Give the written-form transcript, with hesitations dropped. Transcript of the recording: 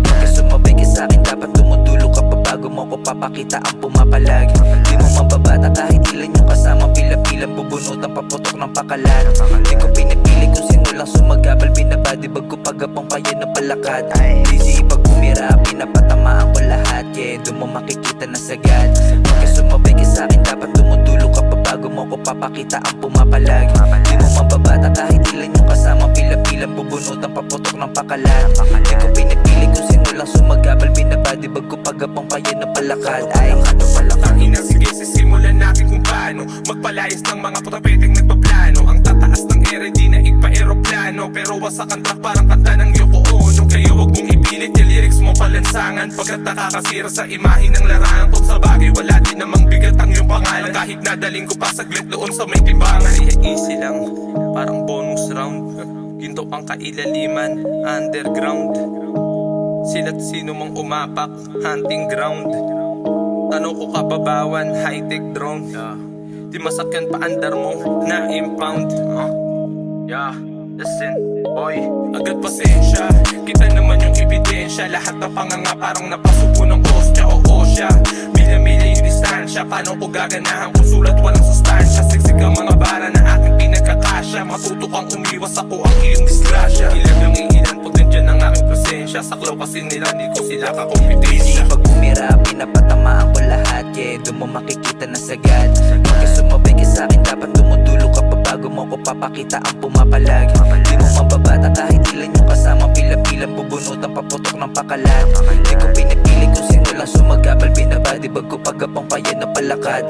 Pagka sumabay ka sa'kin, dapat tumutulo ka pa bago mo ko papakita ang pumapalag. Di mo mababata kahit ilan yung kasama, pila-pilang bubunutan paputok ng pakalat. Di ko pinipili kung sino lang sumagabal, binabadibag ko pagapang kaya ng palakad. Easy pag bumira, pinapatamaan ko lahat, yeah, doon mo makikita na sagad. Pagka sumabay ka sa'kin, dapat tumutulo ka pa bago mo ko papakita ang pumapalag. Di mo mababata kahit ilan yung kasama, pila-pilang bubunutan paputok ng pakalat. Di ko pinipili kung sino lang sumagabal, binabadibag ko pagapang kaya ng palakad. Tangina, sige, sisimulan natin kung paano magpalayas ng mga putapeteng nagpaplano. Ang tataas ng ere, di na igpa-aeroplano, pero wasak ang track parang kanta ng Yoko Ono. Kaya wag mong ipilit yung lyrics mo palansangan, pagkat nakakasira sa imahe ng larangan. Kung sa bagay, wala din namang bigat ang iyong pangalan, kahit nadaling ko pa saglit doon sa may timbangan. Kaya easy lang, parang bonus round, ginto ang kailaliman, underground. Sila't sino mang umapak, hunting ground. Tanong ko kababawan, high-tech drone. Di masakyan pa andar mo, na-impound. Yeah, listen, boy, agad pasensya. Kita naman yung ebidensya, lahat ng panganga parang napasubo ng ostya o osya. Mila-mila yung distansya, paano ko gaganahan kung sulat walang sustansya? Siksik ang mga bara na aking pinagkakasya, matuto kang umiwas, ako ang iyong disgrasya. Ilag ang iilan, potensya ng aking presensya, saklaw kasi nila, di ko sila kakompetensya. Pag bumira, pinapatamaan ko lahat, yeah, doon mo makikita na sagad. Pagka sumabay ka sa'kin, dapat tumutulo ka pa bago mo ko papakita ang pumapalag. Di mo mababata kahit ilan yung kasama, pila-pilang bubunutan paputok ng pakalat. Di ko pinipili kung sino lang sumagabal, binabadibag ko pagapang kaya ng palakad.